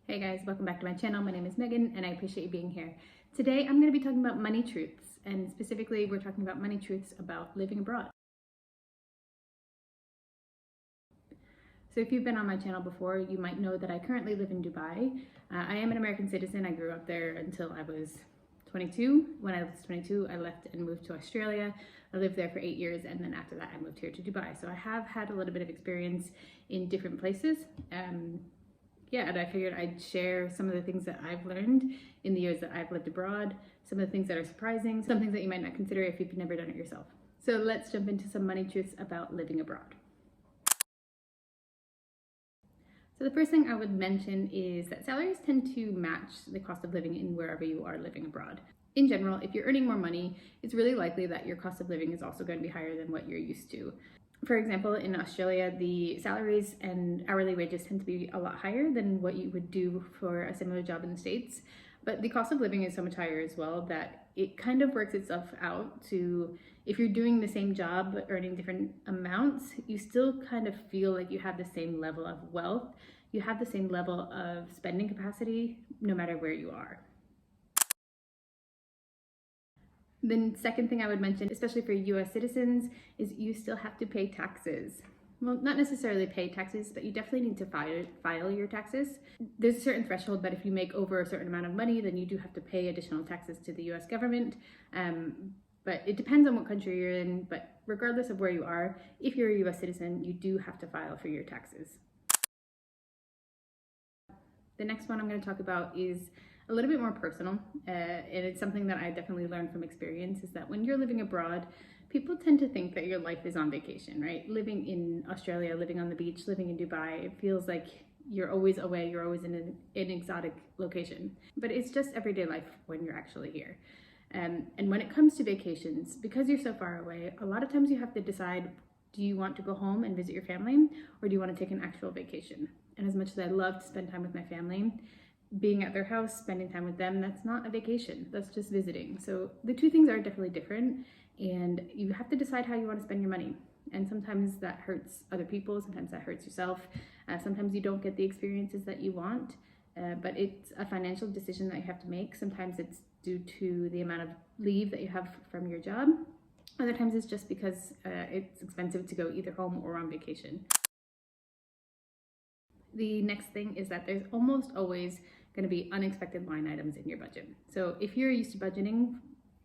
Hey guys, welcome back to my channel. My name is Megan and I appreciate you being here. Today I'm going to be talking about money truths, and specifically we're talking about money truths about living abroad. So if you've been on my channel before, you might know that I currently live in Dubai. I am an American citizen. I grew up there until I was 22. When I was 22, I left and moved to Australia. I lived there for 8 years, and then after that I moved here to Dubai. So I have had a little bit of experience in different places. And I figured I'd share some of the things that I've learned in the years that I've lived abroad, some of the things that are surprising, some things that you might not consider if you've never done it yourself. So let's jump into some money truths about living abroad. So the first thing I would mention is that salaries tend to match the cost of living in wherever you are living abroad. In general, if you're earning more money, it's really likely that your cost of living is also going to be higher than what you're used to. For example, in Australia, the salaries and hourly wages tend to be a lot higher than what you would do for a similar job in the States. But the cost of living is so much higher as well that it kind of works itself out to, if you're doing the same job but earning different amounts, you still kind of feel like you have the same level of wealth. You have the same level of spending capacity no matter where you are. The second thing I would mention, especially for US citizens, is you still have to pay taxes. Well, not necessarily pay taxes, but you definitely need to file your taxes. There's a certain threshold, but if you make over a certain amount of money, then you do have to pay additional taxes to the US government. But it depends on what country you're in, but regardless of where you are, if you're a US citizen, you do have to file for your taxes. The next one I'm going to talk about is a little bit more personal, and it's something that I definitely learned from experience, is that when you're living abroad, people tend to think that your life is on vacation, right? Living in Australia, living on the beach, living in Dubai, it feels like you're always away, you're always in an exotic location. But it's just everyday life when you're actually here. And when it comes to vacations, because you're so far away, a lot of times you have to decide, do you want to go home and visit your family, or do you want to take an actual vacation? And as much as I love to spend time with my family, being at their house, spending time with them, that's not a vacation, that's just visiting. So the two things are definitely different, and you have to decide how you want to spend your money. And sometimes that hurts other people, sometimes that hurts yourself, sometimes you don't get the experiences that you want, but it's a financial decision that you have to make. Sometimes it's due to the amount of leave that you have from your job. Other times it's just because it's expensive to go either home or on vacation. The next thing is that there's almost always going to be unexpected line items in your budget. So if you're used to budgeting,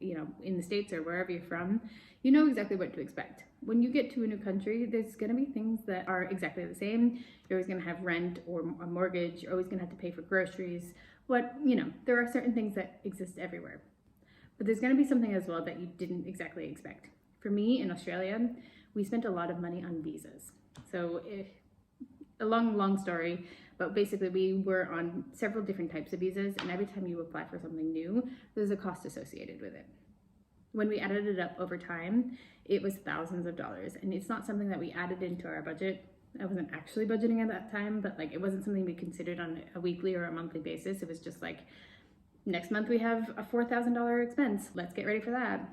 in the States or wherever you're from, you know exactly what to expect. When you get to a new country, there's going to be things that are exactly the same. You're always going to have rent or a mortgage. You're always going to have to pay for groceries. There are certain things that exist everywhere. But there's going to be something as well that you didn't exactly expect. For me, in Australia, we spent a lot of money on visas. So a long story, but basically we were on several different types of visas, and every time you apply for something new, there's a cost associated with it. When we added it up over time, it was thousands of dollars, and it's not something that we added into our budget. I wasn't actually budgeting at that time, but it wasn't something we considered on a weekly or a monthly basis. It was just like, next month we have a $4,000 expense, let's get ready for that.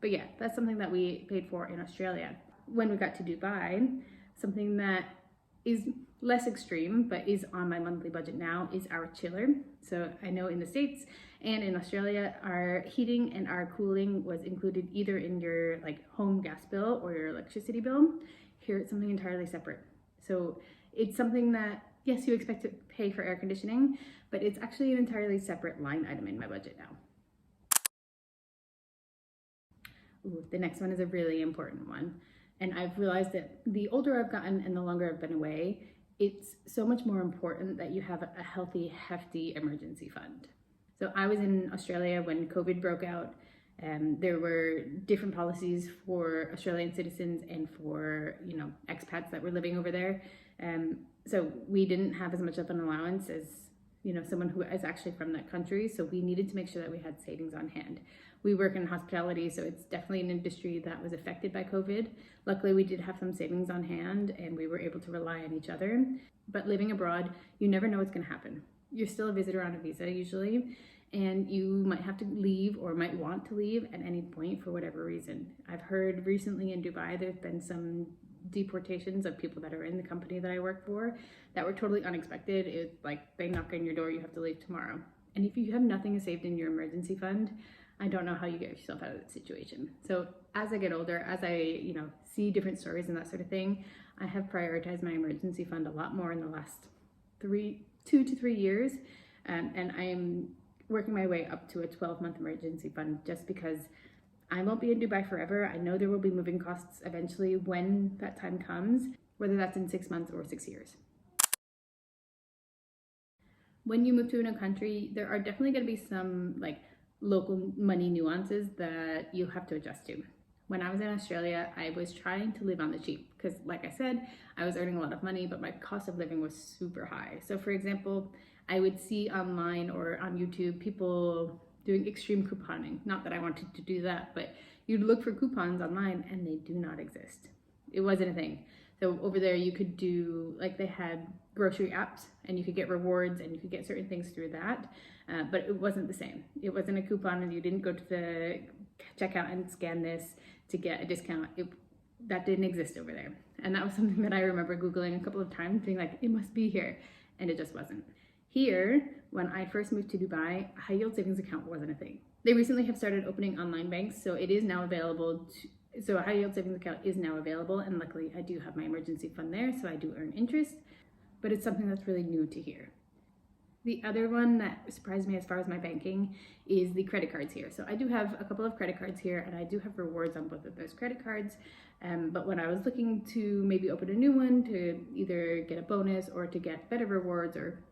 But yeah, that's something that we paid for in Australia. When we got to Dubai, something that is less extreme but is on my monthly budget now is our chiller. So I know in the States and in Australia, our heating and our cooling was included either in your home gas bill or your electricity bill. Here it's something entirely separate. So it's something that, yes, you expect to pay for air conditioning, but it's actually an entirely separate line item in my budget now. Ooh, the next one is a really important one. And I've realized that the older I've gotten and the longer I've been away, it's so much more important that you have a healthy, hefty emergency fund. So I was in Australia when COVID broke out. There were different policies for Australian citizens and for, expats that were living over there. So we didn't have as much of an allowance as someone who is actually from that country. So we needed to make sure that we had savings on hand. We work in hospitality, so it's definitely an industry that was affected by COVID. Luckily, we did have some savings on hand and we were able to rely on each other. But living abroad, you never know what's going to happen. You're still a visitor on a visa usually, and you might have to leave or might want to leave at any point for whatever reason. I've heard recently in Dubai, there's been some deportations of people that are in the company that I work for that were totally unexpected. It's like they knock on your door, you have to leave tomorrow. And if you have nothing saved in your emergency fund, I don't know how you get yourself out of that situation. So as I get older, as I, see different stories and that sort of thing, I have prioritized my emergency fund a lot more in the last 2 to 3 years. And I'm working my way up to a 12-month emergency fund just because I won't be in Dubai forever. I know there will be moving costs eventually when that time comes, whether that's in 6 months or 6 years. When you move to a new country, there are definitely going to be some local money nuances that you have to adjust to. When I was in Australia, I was trying to live on the cheap because, like I said, I was earning a lot of money, but my cost of living was super high. So for example, I would see online or on YouTube people doing extreme couponing. Not that I wanted to do that, but you'd look for coupons online and they do not exist. It wasn't a thing. So over there you could do, they had grocery apps and you could get rewards and you could get certain things through that, but it wasn't the same. It wasn't a coupon and you didn't go to the checkout and scan this to get a discount. That didn't exist over there. And that was something that I remember Googling a couple of times, being like, it must be here, and it just wasn't. Here, when I first moved to Dubai, a high yield savings account wasn't a thing. They recently have started opening online banks, so it is now available so a high yield savings account is now available, and luckily I do have my emergency fund there, so I do earn interest, but it's something that's really new to here. The other one that surprised me as far as my banking is the credit cards here. So I do have a couple of credit cards here and I do have rewards on both of those credit cards. But when I was looking to maybe open a new one to either get a bonus or to get better rewards or,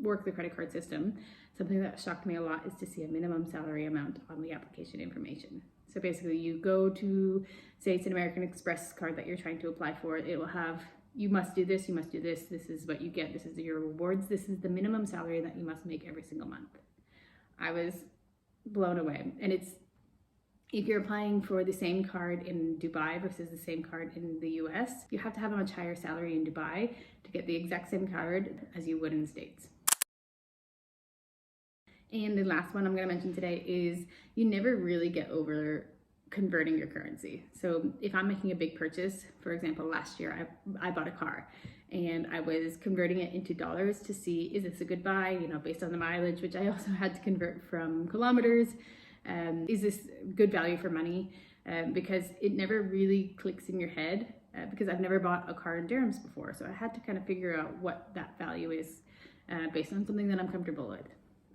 work the credit card system, something that shocked me a lot is to see a minimum salary amount on the application information. So basically you go to, say it's an American Express card that you're trying to apply for, it will have, you must do this, this is what you get, this is your rewards, this is the minimum salary that you must make every single month. I was blown away. And if you're applying for the same card in Dubai versus the same card in the US, you have to have a much higher salary in Dubai to get the exact same card as you would in the States. And the last one I'm going to mention today is you never really get over converting your currency. So if I'm making a big purchase, for example, last year I bought a car and I was converting it into dollars to see, is this a good buy, based on the mileage, which I also had to convert from kilometers. Is this good value for money? Because it never really clicks in your head because I've never bought a car in dirhams before. So I had to kind of figure out what that value is based on something that I'm comfortable with.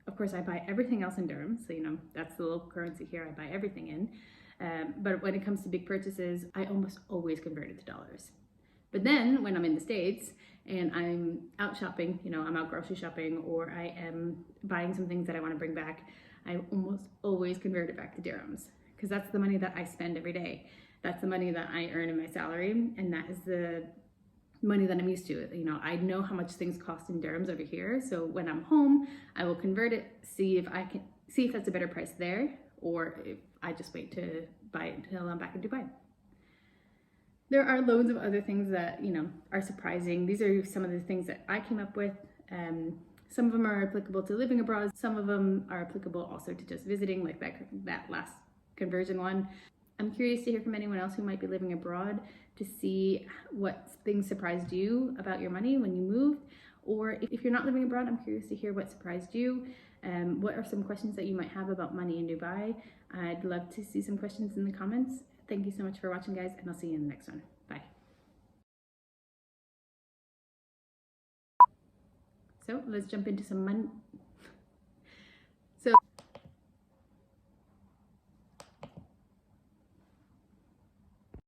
Of course, I buy everything else in dirhams. So, that's the local currency here. I buy everything in. But when it comes to big purchases, I almost always convert it to dollars. But then when I'm in the States and I'm out shopping, I'm out grocery shopping or I am buying some things that I want to bring back, I almost always convert it back to dirhams because that's the money that I spend every day. That's the money that I earn in my salary, and that is the money that I'm used to. I know how much things cost in dirhams over here, so when I'm home, I will convert it, see if that's a better price there, or if I just wait to buy it until I'm back in Dubai. There are loads of other things that, are surprising. These are some of the things that I came up with. Some of them are applicable to living abroad. Some of them are applicable also to just visiting, like that last conversion one. I'm curious to hear from anyone else who might be living abroad to see what things surprised you about your money when you moved. Or if you're not living abroad, I'm curious to hear what surprised you. What are some questions that you might have about money in Dubai? I'd love to see some questions in the comments. Thank you so much for watching, guys, and I'll see you in the next one. Bye. So let's jump into some